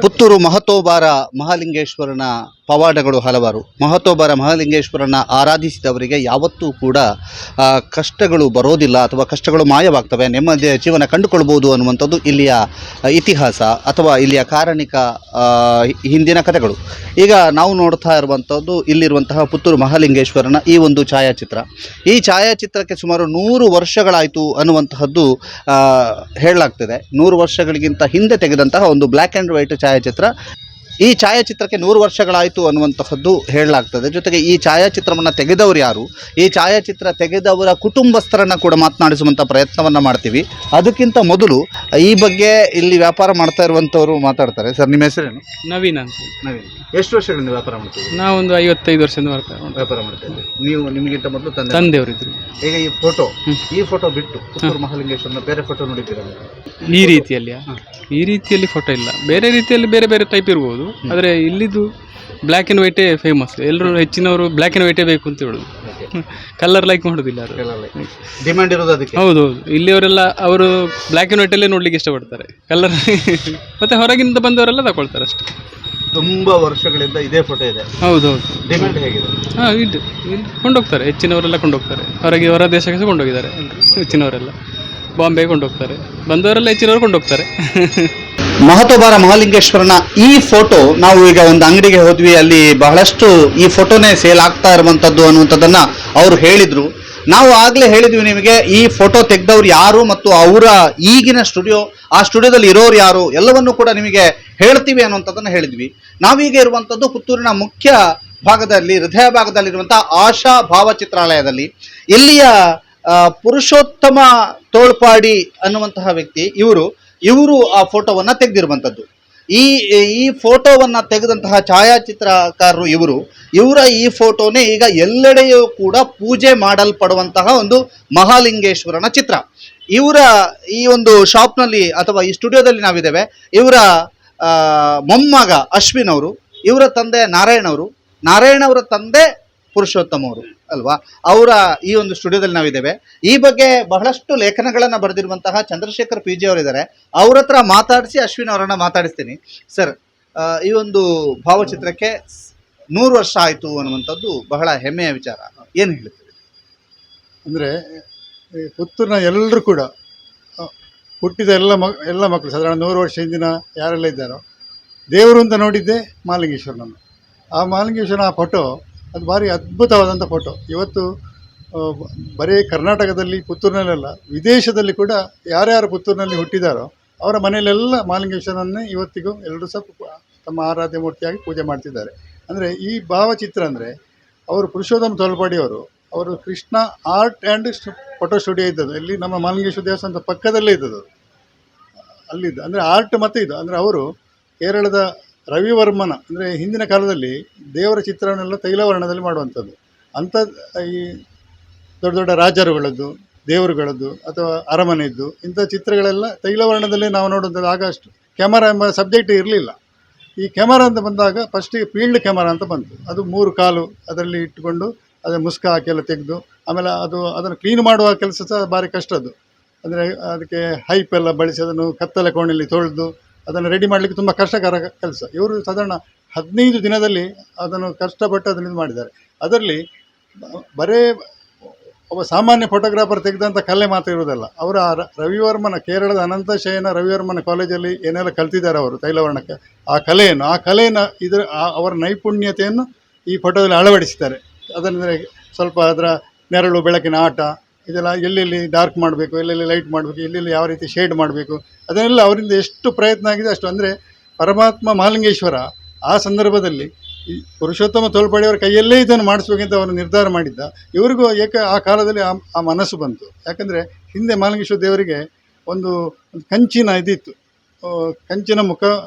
ಪುತ್ತೂರು ಮಹತೋಬಾರ ಮಹಾಲಿಂಗೇಶ್ವರನ ಪವಾಡಗಳು ಹಲವಾರು. ಮಹತೋಬಾರ ಮಹಾಲಿಂಗೇಶ್ವರನ ಆರಾಧಿಸಿದವರಿಗೆ ಯಾವತ್ತೂ ಕೂಡ ಕಷ್ಟಗಳು ಬರೋದಿಲ್ಲ ಅಥವಾ ಕಷ್ಟಗಳು ಮಾಯವಾಗ್ತವೆ, ನೆಮ್ಮದಿಯ ಜೀವನ ಕಂಡುಕೊಳ್ಬೋದು ಅನ್ನುವಂಥದ್ದು ಇಲ್ಲಿಯ ಇತಿಹಾಸ ಅಥವಾ ಇಲ್ಲಿಯ ಕಾರಣಿಕ ಹಿಂದಿನ ಕಥೆಗಳು. ಈಗ ನಾವು ನೋಡ್ತಾ ಇರುವಂಥದ್ದು ಇಲ್ಲಿರುವಂತಹ ಪುತ್ತೂರು ಮಹಾಲಿಂಗೇಶ್ವರನ ಈ ಒಂದು ಛಾಯಾಚಿತ್ರ. ಈ ಛಾಯಾಚಿತ್ರಕ್ಕೆ ಸುಮಾರು 100 ವರ್ಷಗಳಾಯಿತು ಅನ್ನುವಂತಹದ್ದು ಹೇಳಲಾಗ್ತಿದೆ. 100 ವರ್ಷಗಳಿಗಿಂತ ಹಿಂದೆ ತೆಗೆದಂತಹ ಒಂದು ಬ್ಲ್ಯಾಕ್ ಆ್ಯಂಡ್ ವೈಟ್ ಛಾಯಾಚಿತ್ರ. ಈ ಛಾಯಾಚಿತ್ರಕ್ಕೆ 100 ವರ್ಷಗಳಾಯಿತು ಅನ್ನುವಂತಹದ್ದು ಹೇಳಲಾಗ್ತದೆ. ಜೊತೆಗೆ ಈ ಛಾಯಾಚಿತ್ರವನ್ನು ತೆಗೆದವರು ಯಾರು, ಈ ಛಾಯಾಚಿತ್ರ ತೆಗೆದವರ ಕುಟುಂಬಸ್ಥರನ್ನು ಕೂಡ ಮಾತನಾಡಿಸುವಂಥ ಪ್ರಯತ್ನವನ್ನು ಮಾಡ್ತೀವಿ. ಅದಕ್ಕಿಂತ ಮೊದಲು ಈ ಬಗ್ಗೆ ಇಲ್ಲಿ ವ್ಯಾಪಾರ ಮಾಡ್ತಾ ಇರುವಂಥವರು ಮಾತಾಡ್ತಾರೆ. ಸರ್, ನಿಮ್ಮ ಹೆಸರೇನು? ನವೀನ್ ಅಂತ. ನವೀನ್, ಎಷ್ಟು ವರ್ಷಗಳಿಂದ ವ್ಯಾಪಾರ ಮಾಡ್ತೀವಿ? ನಾವೊಂದು 55 ವರ್ಷದಿಂದ ವ್ಯಾಪಾರ ಮಾಡ್ತೀವಿ. ನೀವು ನಿಮಗಿಂತ ಮೊದಲು ತಂದೆಯವರಿದ್ರು. ಈಗ ಈ ಫೋಟೋ ಬಿಟ್ಟು ಪುತ್ತೂರು ಮಹಾಲಿಂಗೇಶ್ವರನ ಬೇರೆ ಫೋಟೋ ನೋಡಿದ್ದೀರಾ? ಈ ರೀತಿಯಲ್ಲಿ ಫೋಟೋ ಇಲ್ಲ, ಬೇರೆ ರೀತಿಯಲ್ಲಿ ಬೇರೆ ಬೇರೆ ಟೈಪ್ ಇರ್ಬೋದು. ಆದರೆ ಇಲ್ಲಿದ್ದು ಬ್ಲ್ಯಾಕ್ ಆ್ಯಂಡ್ ವೈಟೇ ಫೇಮಸ್. ಎಲ್ಲರೂ ಹೆಚ್ಚಿನವರು ಬ್ಲ್ಯಾಕ್ ಆ್ಯಂಡ್ ವೈಟೇ ಬೇಕು ಅಂತ ಹೇಳೋದು, ಕಲರ್ ಲೈಕ್ ಮಾಡೋದಿಲ್ಲ. ಡಿಮ್ಯಾಂಡ್ ಇರೋದು ಅದಕ್ಕೆ. ಹೌದು, ಇಲ್ಲಿಯವರೆಲ್ಲ ಅವರು ಬ್ಲ್ಯಾಕ್ ಆ್ಯಂಡ್ ವೈಟಲ್ಲೇ ನೋಡ್ಲಿಕ್ಕೆ ಇಷ್ಟಪಡ್ತಾರೆ. ಕಲರ್ ಮತ್ತೆ ಹೊರಗಿಂದ ಬಂದವರೆಲ್ಲ ತಗೊಳ್ತಾರೆ ಅಷ್ಟೇ. ತುಂಬಾ ವರ್ಷಗಳಿಂದ ಇದೇ ಫೋಟೋ ಇದೆ. ಹೌದೌದು. ಡಿಮ್ಯಾಂಡ್ ಹೇಗಿದೆ? ಇಲ್ಲಿ ಕೊಂಡೋಗ್ತಾರೆ, ಹೆಚ್ಚಿನವರೆಲ್ಲ ಕೊಂಡೋಗ್ತಾರೆ. ಹೊರ ದೇಶಕ್ಕೆ ಕೊಂಡೋಗಿದ್ದಾರೆ ಹೆಚ್ಚಿನವರೆಲ್ಲ. ಬಾಂಬೆಗೆ ಕೊಂಡೋಗ್ತಾರೆ, ಬಂದವರೆಲ್ಲ ಹೆಚ್ಚಿನವರು ಕೊಂಡೋಗ್ತಾರೆ. ಮಹತೋಬಾರ ಮಹಾಲಿಂಗೇಶ್ವರನ ಈ ಫೋಟೋ ನಾವು ಈಗ ಒಂದು ಅಂಗಡಿಗೆ ಹೋದ್ವಿ, ಅಲ್ಲಿ ಬಹಳಷ್ಟು ಈ ಫೋಟೋನೇ ಸೇಲ್ ಆಗ್ತಾ ಇರುವಂಥದ್ದು ಅನ್ನುವಂಥದ್ದನ್ನು ಅವರು ಹೇಳಿದರು. ನಾವು ಆಗಲೇ ಹೇಳಿದ್ವಿ ನಿಮಗೆ, ಈ ಫೋಟೋ ತೆಗೆದವ್ರು ಯಾರು ಮತ್ತು ಅವರ ಈಗಿನ ಸ್ಟುಡಿಯೋ, ಆ ಸ್ಟುಡಿಯೋದಲ್ಲಿ ಇರೋರು ಯಾರು ಎಲ್ಲವನ್ನೂ ಕೂಡ ನಿಮಗೆ ಹೇಳ್ತೀವಿ ಅನ್ನುವಂಥದ್ದನ್ನು ಹೇಳಿದ್ವಿ. ನಾವೀಗ ಇರುವಂಥದ್ದು ಪುತ್ತೂರಿನ ಮುಖ್ಯ ಭಾಗದಲ್ಲಿ, ಹೃದಯ ಭಾಗದಲ್ಲಿರುವಂಥ ಆಶಾ ಭಾವಚಿತ್ರಾಲಯದಲ್ಲಿ. ಇಲ್ಲಿಯ ಪುರುಷೋತ್ತಮ ತೋಳ್ಪಾಡಿ ಅನ್ನುವಂತಹ ವ್ಯಕ್ತಿ ಇವರು ಆ ಫೋಟೋವನ್ನು ತೆಗೆದಿರುವಂಥದ್ದು. ಈ ಫೋಟೋವನ್ನು ತೆಗೆದಂತಹ ಛಾಯಾಚಿತ್ರಕಾರರು ಇವರ ಈ ಫೋಟೋನೇ ಈಗ ಎಲ್ಲೆಡೆಯೂ ಕೂಡ ಪೂಜೆ ಮಾಡಲ್ಪಡುವಂತಹ ಒಂದು ಮಹಾಲಿಂಗೇಶ್ವರನ ಚಿತ್ರ. ಇವರ ಈ ಒಂದು ಶಾಪ್ನಲ್ಲಿ ಅಥವಾ ಈ ಸ್ಟುಡಿಯೋದಲ್ಲಿ ನಾವಿದ್ದೇವೆ. ಇವರ ಮೊಮ್ಮಗ ಅಶ್ವಿನ್ ಅವರು, ಇವರ ತಂದೆ ನಾರಾಯಣ ಅವರ ತಂದೆ ಪುರುಷೋತ್ತಮ ಅವರು ಅಲ್ವಾ, ಅವರ ಈ ಒಂದು ಸ್ಟುಡಿಯೋದಲ್ಲಿ ನಾವಿದ್ದೇವೆ. ಈ ಬಗ್ಗೆ ಬಹಳಷ್ಟು ಲೇಖನಗಳನ್ನು ಬರೆದಿರುವಂತಹ ಚಂದ್ರಶೇಖರ್ PG ಅವರಿದ್ದಾರೆ. ಅವ್ರ ಹತ್ರ ಮಾತಾಡಿಸಿ ಅಶ್ವಿನ್ ಅವರನ್ನ ಮಾತಾಡಿಸ್ತೀನಿ. ಸರ್, ಈ ಒಂದು ಭಾವಚಿತ್ರಕ್ಕೆ 100 ವರ್ಷ ಆಯಿತು ಅನ್ನುವಂಥದ್ದು ಬಹಳ ಹೆಮ್ಮೆಯ ವಿಚಾರ. ಏನು ಹೇಳ್ತೀವಿ? ಅಂದರೆ ಪುತ್ತೂರಿನ ಎಲ್ಲರೂ ಕೂಡ ಹುಟ್ಟಿದ ಎಲ್ಲ ಮಕ್ಕಳು ಸಾಧಾರಣ 100 ವರ್ಷ ಹಿಂದಿನ ಯಾರೆಲ್ಲ ಇದ್ದಾರೋ ದೇವರು ಅಂತ ನೋಡಿದ್ದೆ ಮಹಾಲಿಂಗೇಶ್ವರನನ್ನು. ಆ ಮಹಾಲಿಂಗೇಶ್ವರನ ಆ ಫೋಟೋ ಅದು ಭಾರಿ ಅದ್ಭುತವಾದಂಥ ಫೋಟೋ. ಇವತ್ತು ಬರೀ ಕರ್ನಾಟಕದಲ್ಲಿ ಪುತ್ತೂರಿನಲ್ಲೆಲ್ಲ ವಿದೇಶದಲ್ಲಿ ಕೂಡ ಯಾರ್ಯಾರು ಪುತ್ತೂರಿನಲ್ಲಿ ಹುಟ್ಟಿದಾರೋ ಅವರ ಮನೆಯಲ್ಲೆಲ್ಲ ಮಹಾಲಿಂಗೇಶ್ವರನ್ನೇ ಇವತ್ತಿಗೂ ಎಲ್ಲರೂ ಸಹ ತಮ್ಮ ಆರಾಧ್ಯ ಮೂರ್ತಿಯಾಗಿ ಪೂಜೆ ಮಾಡ್ತಿದ್ದಾರೆ. ಅಂದರೆ ಈ ಭಾವಚಿತ್ರ ಅಂದರೆ ಅವರು ಪುರುಷೋತ್ತಮ ತೋಳ್ಪಾಡಿಯವರು Krishna art and photo studio ಇದ್ದದ್ದು ಇಲ್ಲಿ ನಮ್ಮ ಮಹಾಲಿಂಗೇಶ್ವರ ದೇವಸ್ಥಾನದ ಪಕ್ಕದಲ್ಲೇ ಇದ್ದದ್ದು. ಅಲ್ಲಿದ್ದು ಅಂದರೆ ಆರ್ಟ್ ಮತ್ತು ಇದು ಅಂದರೆ ಅವರು ಕೇರಳದ ರವಿವರ್ಮನ ಅಂದರೆ ಹಿಂದಿನ ಕಾಲದಲ್ಲಿ ದೇವರ ಚಿತ್ರವನ್ನೆಲ್ಲ ತೈಲವರ್ಣದಲ್ಲಿ ಮಾಡುವಂಥದ್ದು. ಅಂಥ ಈ ದೊಡ್ಡ ದೊಡ್ಡ ರಾಜರುಗಳದ್ದು, ದೇವರುಗಳದ್ದು ಅಥವಾ ಅರಮನೆಯದ್ದು ಇಂಥ ಚಿತ್ರಗಳೆಲ್ಲ ತೈಲವರ್ಣದಲ್ಲೇ ನಾವು ನೋಡುವಂಥದ್ದು. ಆಗ ಅಷ್ಟು ಕ್ಯಾಮರಾ ಎಂಬ ಸಬ್ಜೆಕ್ಟ್ ಇರಲಿಲ್ಲ. ಈ ಕ್ಯಾಮರಾ ಅಂತ ಬಂದಾಗ ಫಸ್ಟಿಗೆ ಫೀಲ್ಡ್ ಕ್ಯಾಮರಾ ಅಂತ ಬಂತು. ಅದು 3 ಕಾಲು ಅದರಲ್ಲಿ ಇಟ್ಟುಕೊಂಡು ಅದರ ಮುಸ್ಕ ಹಾಕಿ ತೆಗೆದು ಆಮೇಲೆ ಅದನ್ನು ಕ್ಲೀನ್ ಮಾಡುವ ಕೆಲಸ ಸಹ ಭಾರಿ ಕಷ್ಟದ್ದು. ಅಂದರೆ ಅದಕ್ಕೆ ಹೈಪ್ ಎಲ್ಲ ಬಳಸಿ ಅದನ್ನು ಕತ್ತಲೆ ಕೋಣೆಯಲ್ಲಿ ತೊಳೆದು ಅದನ್ನು ರೆಡಿ ಮಾಡಲಿಕ್ಕೆ ತುಂಬ ಕಷ್ಟಕರ ಕೆಲಸ. ಇವರು ಸಾಧಾರಣ 15 ದಿನದಲ್ಲಿ ಅದನ್ನು ಕಷ್ಟಪಟ್ಟು ಅದನ್ನು ಇದು ಮಾಡಿದ್ದಾರೆ. ಅದರಲ್ಲಿ ಬರೇ ಒಬ್ಬ ಸಾಮಾನ್ಯ ಫೋಟೋಗ್ರಾಫರ್ ತೆಗೆದಂಥ ಕಲೆ ಮಾತ್ರ ಇರೋದಲ್ಲ, ಅವರ ರವಿವರ್ಮನ ಕೇರಳದ ಅನಂತಶಯನ ರವಿವರ್ಮನ ಕಾಲೇಜಲ್ಲಿ ಏನೆಲ್ಲ ಕಲ್ತಿದ್ದಾರೆ ಅವರು ತೈಲವರ್ಣಕ್ಕೆ, ಆ ಕಲೆಯನ್ನು ಅವರ ನೈಪುಣ್ಯತೆಯನ್ನು ಈ ಫೋಟೋದಲ್ಲಿ ಅಳವಡಿಸಿದ್ದಾರೆ. ಅದರಂದರೆ ಸ್ವಲ್ಪ ಅದರ ನೆರಳು ಬೆಳಕಿನ ಆಟ ಇದೆಲ್ಲ, ಎಲ್ಲೆಲ್ಲಿ ಡಾರ್ಕ್ ಮಾಡಬೇಕು, ಎಲ್ಲೆಲ್ಲಿ ಲೈಟ್ ಮಾಡಬೇಕು, ಎಲ್ಲೆಲ್ಲಿ ಯಾವ ರೀತಿ ಶೇಡ್ ಮಾಡಬೇಕು, ಅದನ್ನೆಲ್ಲ ಅವರಿಂದ ಎಷ್ಟು ಪ್ರಯತ್ನ ಆಗಿದೆ ಅಷ್ಟು. ಅಂದರೆ ಪರಮಾತ್ಮ ಮಹಾಲಿಂಗೇಶ್ವರ ಆ ಸಂದರ್ಭದಲ್ಲಿ ಈ ಪುರುಷೋತ್ತಮ ತೋಳ್ಪಾಡಿಯವರ ಕೈಯಲ್ಲೇ ಇದನ್ನು ಮಾಡಿಸ್ಬೇಕಂತ ಅವರು ನಿರ್ಧಾರ ಮಾಡಿದ್ದ. ಇವರಿಗೂ ಆ ಕಾಲದಲ್ಲಿ ಆ ಮನಸ್ಸು ಬಂತು. ಯಾಕಂದರೆ ಹಿಂದೆ ಮಹಾಲಿಂಗೇಶ್ವರ ದೇವರಿಗೆ ಒಂದು ಕಂಚಿನ ಇದಿತ್ತು, ಕಂಚಿನ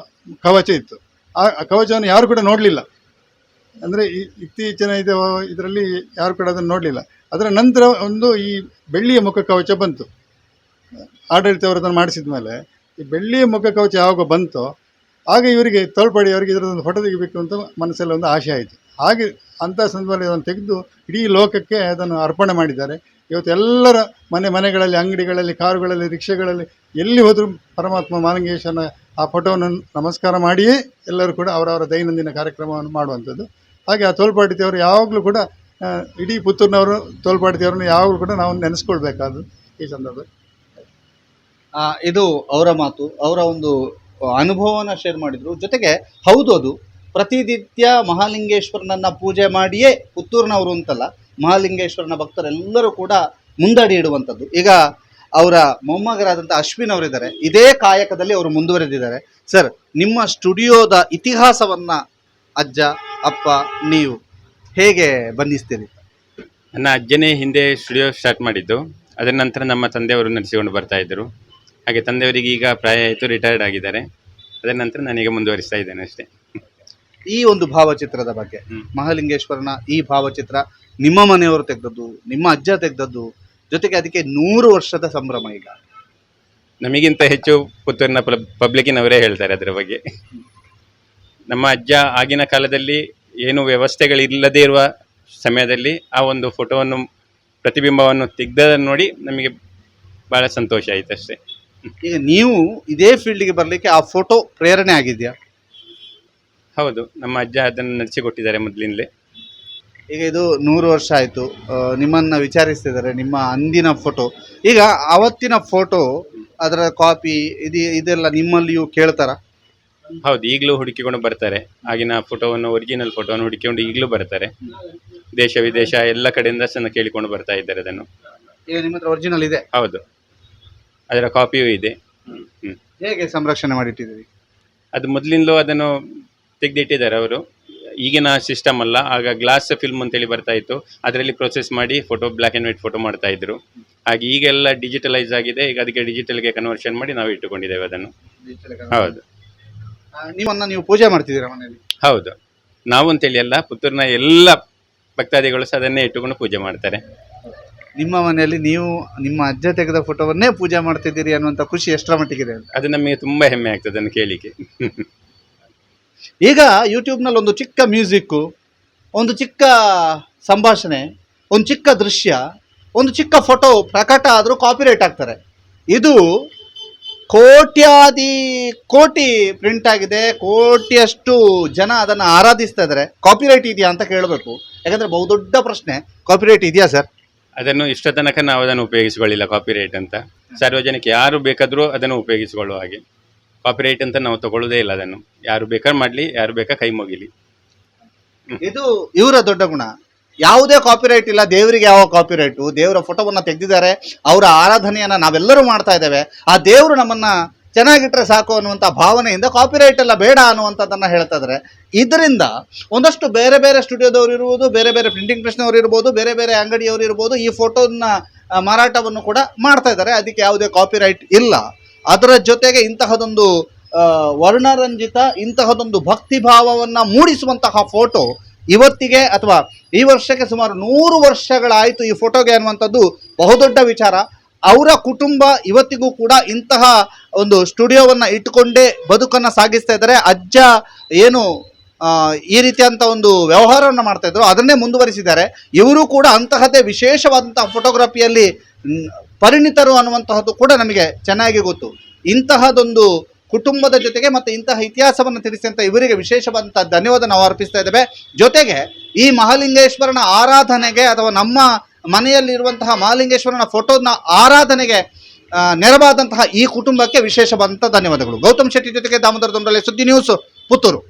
ಕವಚ ಇತ್ತು. ಆ ಕವಚವನ್ನು ಯಾರು ಕೂಡ ನೋಡಲಿಲ್ಲ. ಅಂದರೆ ಇತ್ತೀಚಿನ ಇದರಲ್ಲಿ ಯಾರು ಕೂಡ ಅದನ್ನು ನೋಡಲಿಲ್ಲ. ಅದರ ನಂತರ ಈ ಬೆಳ್ಳಿಯ ಮುಖ ಕವಚ ಬಂತು. ಆಡಳಿತವರು ಅದನ್ನು ಮಾಡಿಸಿದ ಮೇಲೆ ಈ ಬೆಳ್ಳಿಯ ಮುಖ ಕವಚ ಯಾವಾಗ ಬಂತೋ ಆಗ ಇವರಿಗೆ ತೋಳ್ಪಾಡಿಯವರಿಗೆ ಇದರದೊಂದು ಫೋಟೋ ತೆಗಿಬೇಕು ಅಂತ ಮನಸ್ಸಲ್ಲಿ ಒಂದು ಆಸೆ ಆಯಿತು. ಹಾಗೆ ಅಂಥ ಸಂದರ್ಭದಲ್ಲಿ ಅದನ್ನು ತೆಗೆದು ಇಡೀ ಲೋಕಕ್ಕೆ ಅದನ್ನು ಅರ್ಪಣೆ ಮಾಡಿದ್ದಾರೆ. ಇವತ್ತು ಎಲ್ಲರ ಮನೆಗಳಲ್ಲಿ, ಅಂಗಡಿಗಳಲ್ಲಿ, ಕಾರುಗಳಲ್ಲಿ, ರಿಕ್ಷಾಗಳಲ್ಲಿ ಎಲ್ಲಿ ಹೋದರೂ ಪರಮಾತ್ಮ ಮಹಾಲಿಂಗೇಶ್ವರನ ಆ ಫೋಟೋವನ್ನು ನಮಸ್ಕಾರ ಮಾಡಿಯೇ ಎಲ್ಲರೂ ಕೂಡ ಅವರವರ ದೈನಂದಿನ ಕಾರ್ಯಕ್ರಮವನ್ನು ಮಾಡುವಂಥದ್ದು. ಹಾಗೆ ಆ ತೋಳ್ಪಾಟಿಯವರು ಯಾವಾಗಲೂ ಕೂಡ ಇಡೀ ಪುತ್ತೂರಿನವರು ತೋಳ್ಪಾಟಿಯವ್ರನ್ನ ಯಾವಾಗಲೂ ಕೂಡ ನಾವು ನೆನೆಸ್ಕೊಳ್ಬೇಕಾದ್ದು ಈ ಸಂದರ್ಭ. ಇದು ಅವರ ಮಾತು, ಅವರ ಒಂದು ಅನುಭವವನ್ನು ಶೇರ್ ಮಾಡಿದರು. ಜೊತೆಗೆ ಹೌದು, ಅದು ಪ್ರತಿನಿತ್ಯ ಮಹಾಲಿಂಗೇಶ್ವರನನ್ನ ಪೂಜೆ ಮಾಡಿಯೇ ಪುತ್ತೂರಿನವರು ಅಂತಲ್ಲ, ಮಹಾಲಿಂಗೇಶ್ವರನ ಭಕ್ತರೆಲ್ಲರೂ ಕೂಡ ಮುಂದಡಿ ಇಡುವಂಥದ್ದು. ಈಗ ಅವರ ಮೊಮ್ಮಗರಾದಂಥ ಅಶ್ವಿನ್ ಅವರಿದ್ದಾರೆ, ಇದೇ ಕಾಯಕದಲ್ಲಿ ಅವರು ಮುಂದುವರೆದಿದ್ದಾರೆ. ಸರ್, ನಿಮ್ಮ ಸ್ಟುಡಿಯೋದ ಇತಿಹಾಸವನ್ನು ಅಜ್ಜ ಅಪ್ಪ ನೀವು ಹೇಗೆ ಬಂಧಿಸ್ತೀರಿ? ನನ್ನ ಅಜ್ಜನೇ ಹಿಂದೆ ಸ್ಟುಡಿಯೋ ಸ್ಟಾರ್ಟ್ ಮಾಡಿದ್ದು. ಅದರ ನಂತರ ನಮ್ಮ ತಂದೆಯವರು ನಡೆಸಿಕೊಂಡು ಬರ್ತಾ ಇದ್ದರು. ಹಾಗೆ ತಂದೆಯವರಿಗೆ ಈಗ ಪ್ರಾಯ ಆಯಿತು, ರಿಟೈರ್ಡ್ ಆಗಿದ್ದಾರೆ. ಅದರ ನಂತರ ನಾನೀಗ ಮುಂದುವರಿಸ್ತಾ ಇದ್ದೇನೆ ಅಷ್ಟೇ. ಈ ಒಂದು ಭಾವಚಿತ್ರದ ಬಗ್ಗೆ, ಮಹಾಲಿಂಗೇಶ್ವರನ ಈ ಭಾವಚಿತ್ರ ನಿಮ್ಮ ಮನೆಯವರು ತೆಗೆದದ್ದು, ನಿಮ್ಮ ಅಜ್ಜ ತೆಗೆದದ್ದು, ಜೊತೆಗೆ ಅದಕ್ಕೆ 100 ವರ್ಷದ ಸಂಭ್ರಮ. ಈಗ ನಮಗಿಂತ ಹೆಚ್ಚು ಪುತ್ತೂರಿನ ಪಬ್ಲಿಕ್ಕಿನವರೇ ಹೇಳ್ತಾರೆ ಅದರ ಬಗ್ಗೆ. ನಮ್ಮ ಅಜ್ಜ ಆಗಿನ ಕಾಲದಲ್ಲಿ ಏನು ವ್ಯವಸ್ಥೆಗಳಿಲ್ಲದೇ ಇರುವ ಸಮಯದಲ್ಲಿ ಆ ಒಂದು ಫೋಟೋವನ್ನು, ಪ್ರತಿಬಿಂಬವನ್ನು ತೆಗೆದನ್ನು ನೋಡಿ ನಮಗೆ ಭಾಳ ಸಂತೋಷ ಆಯಿತು ಅಷ್ಟೇ. ಈಗ ನೀವು ಇದೇ ಫೀಲ್ಡ್ಗೆ ಬರಲಿಕ್ಕೆ ಆ ಫೋಟೋ ಪ್ರೇರಣೆ ಆಗಿದೆಯಾ? ಹೌದು, ನಮ್ಮ ಅಜ್ಜ ಅದನ್ನು ನಡೆಸಿಕೊಟ್ಟಿದ್ದಾರೆ ಮೊದಲಿಂದಲೇ. ಈಗ ಇದು 100 ವರ್ಷ ಆಯಿತು, ನಿಮ್ಮನ್ನು ವಿಚಾರಿಸ್ತಿದ್ದಾರೆ ನಿಮ್ಮ ಅಂದಿನ ಫೋಟೋ. ಈಗ ಅವತ್ತಿನ ಫೋಟೋ, ಅದರ ಕಾಪಿ ಇದೆಲ್ಲ ನಿಮ್ಮಲ್ಲಿಯೂ ಕೇಳ್ತಾರ? ಹೌದು, ಈಗಲೂ ಹುಡುಕಿಕೊಂಡು ಬರ್ತಾರೆ. ಆಗಿನ ಫೋಟೋವನ್ನು, ಒರಿಜಿನಲ್ ಫೋಟೋವನ್ನು ಹುಡುಕಿಕೊಂಡು ಈಗಲೂ ಬರ್ತಾರೆ. ದೇಶ ವಿದೇಶ ಎಲ್ಲ ಕಡೆಯಿಂದ ಸಹ ಕೇಳಿಕೊಂಡು ಬರ್ತಾ ಇದ್ದಾರೆ ಅದನ್ನು. ಈಗ ನಿಮ್ಮ ಹತ್ರ ಒರಿಜಿನಲ್ ಇದೆ? ಹೌದು, ಅದರ ಕಾಪಿಯೂ ಇದೆ. ಹೇಗೆ ಸಂರಕ್ಷಣೆ ಮಾಡಿಟ್ಟಿದ್ದೀರಿ? ಅದು ಮೊದಲಿಂದಲೂ ಅದನ್ನು ತೆಗೆದಿಟ್ಟಿದ್ದಾರೆ ಅವರು. ಈಗಿನ ಸಿಸ್ಟಮ್ ಅಲ್ಲ, ಆಗ ಗ್ಲಾಸ್ ಫಿಲ್ಮ್ ಅಂತೇಳಿ ಬರ್ತಾ ಇತ್ತು, ಅದರಲ್ಲಿ ಪ್ರೊಸೆಸ್ ಮಾಡಿ photo, black and white photo ಮಾಡ್ತಾ ಇದ್ರು. ಹಾಗೆ ಈಗೆಲ್ಲ ಡಿಜಿಟಲೈಸ್ ಆಗಿದೆ. ಈಗ ಅದಕ್ಕೆ ಡಿಜಿಟಲ್ಗೆ ಕನ್ವರ್ಷನ್ ಮಾಡಿ ನಾವು ಇಟ್ಟುಕೊಂಡಿದ್ದೇವೆ ಅದನ್ನು. ಹೌದು. ನೀವು ಪೂಜೆ ಮಾಡ್ತಿದ್ದೀರಾ ಮನೆಯಲ್ಲಿ? ಹೌದು, ನಾವು ಅಂತೇಳಿ ಎಲ್ಲ ಪುತ್ತೂರಿನ ಎಲ್ಲ ಭಕ್ತಾದಿಗಳು ಸಹ ಅದನ್ನೇ ಇಟ್ಟುಕೊಂಡು ಪೂಜೆ ಮಾಡ್ತಾರೆ. ನಿಮ್ಮ ಮನೆಯಲ್ಲಿ ನೀವು ನಿಮ್ಮ ಅಜ್ಜ ತೆಗೆದ ಫೋಟೋವನ್ನೇ ಪೂಜೆ ಮಾಡ್ತಿದ್ದೀರಿ ಅನ್ನುವಂಥ ಖುಷಿ ಎಷ್ಟರ ಮಟ್ಟಿಗಿದೆ? ಅದು ನಮಗೆ ತುಂಬ ಹೆಮ್ಮೆ ಆಗ್ತದೆ ಅದನ್ನು ಕೇಳಿಕ್ಕೆ. ಈಗ ಯೂಟ್ಯೂಬ್ನಲ್ಲಿ ಒಂದು ಚಿಕ್ಕ ಮ್ಯೂಸಿಕ್ಕು, ಒಂದು ಚಿಕ್ಕ ಸಂಭಾಷಣೆ, ಒಂದು ಚಿಕ್ಕ ದೃಶ್ಯ, ಒಂದು ಚಿಕ್ಕ ಫೋಟೋ ಪ್ರಕಟ ಆದರೂ ಕಾಪಿರೈಟ್ ಆಗ್ತಾರೆ. ಇದು ಕೋಟಿ ಪ್ರಿಂಟ್ ಆಗಿದೆ, ಕೋಟಿಯಷ್ಟು ಜನ ಅದನ್ನು ಆರಾಧಿಸ್ತಾ ಇದ್ದಾರೆ. ಕಾಪಿರೈಟ್ ಇದೆಯಾ ಅಂತ ಕೇಳಬೇಕು, ಯಾಕಂದರೆ ಬಹುದೊಡ್ಡ ಪ್ರಶ್ನೆ. ಕಾಪಿರೈಟ್ ಇದೆಯಾ ಸರ್? ಅದನ್ನು ಇಷ್ಟ ತನಕ ನಾವು ಅದನ್ನು ಉಪಯೋಗಿಸಿಕೊಳ್ಳಿಲ್ಲ ಕಾಪಿರೈಟ್ ಅಂತ. ಸಾರ್ವಜನಿಕ ಯಾರು ಬೇಕಾದರೂ ಅದನ್ನು ಉಪಯೋಗಿಸಿಕೊಳ್ಳುವ ಹಾಗೆ. ಕಾಪಿರೈಟ್ ಅಂತ ನಾವು ತಗೊಳ್ಳೋದೇ ಇಲ್ಲ. ಅದನ್ನು ಯಾರು ಬೇಕಾದ್ರೂ ಮಾಡಲಿ, ಯಾರು ಬೇಕಾ ಕೈ ಮುಗಿಲಿ. ಇದು ಇವರ ದೊಡ್ಡ ಗುಣ. ಯಾವುದೇ ಕಾಪಿರೈಟ್ ಇಲ್ಲ, ದೇವರಿಗೆ ಯಾವ ಕಾಪಿರೈಟು? ದೇವರ ಫೋಟೋವನ್ನು ತೆಗೆದಿದ್ದಾರೆ, ಅವರ ಆರಾಧನೆಯನ್ನು ನಾವೆಲ್ಲರೂ ಮಾಡ್ತಾ ಇದ್ದೇವೆ. ಆ ದೇವರು ನಮ್ಮನ್ನ ಚೆನ್ನಾಗಿಟ್ರೆ ಸಾಕು ಅನ್ನುವಂಥ ಭಾವನೆಯಿಂದ ಕಾಪಿರೈಟ್ ಎಲ್ಲ ಬೇಡ ಅನ್ನುವಂಥದ್ದನ್ನು ಹೇಳ್ತಾ ಇದ್ದಾರೆ. ಇದರಿಂದ ಒಂದಷ್ಟು ಬೇರೆ ಬೇರೆ ಸ್ಟುಡಿಯೋದವರು ಇರ್ಬೋದು, ಬೇರೆ ಬೇರೆ ಪ್ರಿಂಟಿಂಗ್ ಪ್ರೆಸ್ನವರು ಇರ್ಬೋದು, ಬೇರೆ ಬೇರೆ ಅಂಗಡಿಯವರು ಇರ್ಬೋದು, ಈ ಫೋಟೋನ ಮಾರಾಟವನ್ನು ಕೂಡ ಮಾಡ್ತಾ ಇದ್ದಾರೆ. ಅದಕ್ಕೆ ಯಾವುದೇ ಕಾಪಿರೈಟ್ ಇಲ್ಲ. ಅದರ ಜೊತೆಗೆ ಇಂತಹದೊಂದು ವರ್ಣರಂಜಿತ, ಇಂತಹದೊಂದು ಭಕ್ತಿ ಭಾವವನ್ನು ಮೂಡಿಸುವಂತಹ ಫೋಟೋ ಇವತ್ತಿಗೆ ಅಥವಾ ಈ ವರ್ಷಕ್ಕೆ ಸುಮಾರು 100 ವರ್ಷಗಳಾಯಿತು ಈ ಫೋಟೋಗೆ ಅನ್ನುವಂಥದ್ದು ಬಹುದೊಡ್ಡ ವಿಚಾರ. ಅವರ ಕುಟುಂಬ ಇವತ್ತಿಗೂ ಕೂಡ ಇಂತಹ ಒಂದು ಸ್ಟುಡಿಯೋವನ್ನು ಇಟ್ಟುಕೊಂಡೇ ಬದುಕನ್ನು ಸಾಗಿಸ್ತಾ ಇದ್ದಾರೆ. ಅಜ್ಜ ಏನು ಈ ರೀತಿಯಂಥ ಒಂದು ವ್ಯವಹಾರವನ್ನು ಮಾಡ್ತಾ ಇದ್ರು, ಅದನ್ನೇ ಮುಂದುವರಿಸಿದ್ದಾರೆ. ಇವರು ಕೂಡ ಅಂತಹದ್ದೇ ವಿಶೇಷವಾದಂತಹ ಫೋಟೋಗ್ರಫಿಯಲ್ಲಿ ಪರಿಣಿತರು ಅನ್ನುವಂತಹದ್ದು ಕೂಡ ನಮಗೆ ಚೆನ್ನಾಗಿ ಗೊತ್ತು. ಇಂತಹದೊಂದು ಕುಟುಂಬದ ಜೊತೆಗೆ ಮತ್ತು ಇಂತಹ ಇತಿಹಾಸವನ್ನು ತಿಳಿಸಿದಂಥ ಇವರಿಗೆ ವಿಶೇಷವಾದಂಥ ಧನ್ಯವಾದ ನಾವು ಅರ್ಪಿಸ್ತಾ ಇದ್ದೇವೆ. ಜೊತೆಗೆ ಈ ಮಹಾಲಿಂಗೇಶ್ವರನ ಆರಾಧನೆಗೆ ಅಥವಾ ನಮ್ಮ ಮನೆಯಲ್ಲಿರುವಂತಹ ಮಹಾಲಿಂಗೇಶ್ವರನ ಫೋಟೋನ ಆರಾಧನೆಗೆ ನೆರವಾದಂತಹ ಈ ಕುಟುಂಬಕ್ಕೆ ವಿಶೇಷವಾದಂಥ ಧನ್ಯವಾದಗಳು. ಗೌತಮ್ ಶೆಟ್ಟಿ ಜೊತೆಗೆ ದಾಮೋದರ ದೊಂಡಲೆ, ಸುದ್ದಿ ನ್ಯೂಸ್, ಪುತ್ತೂರು.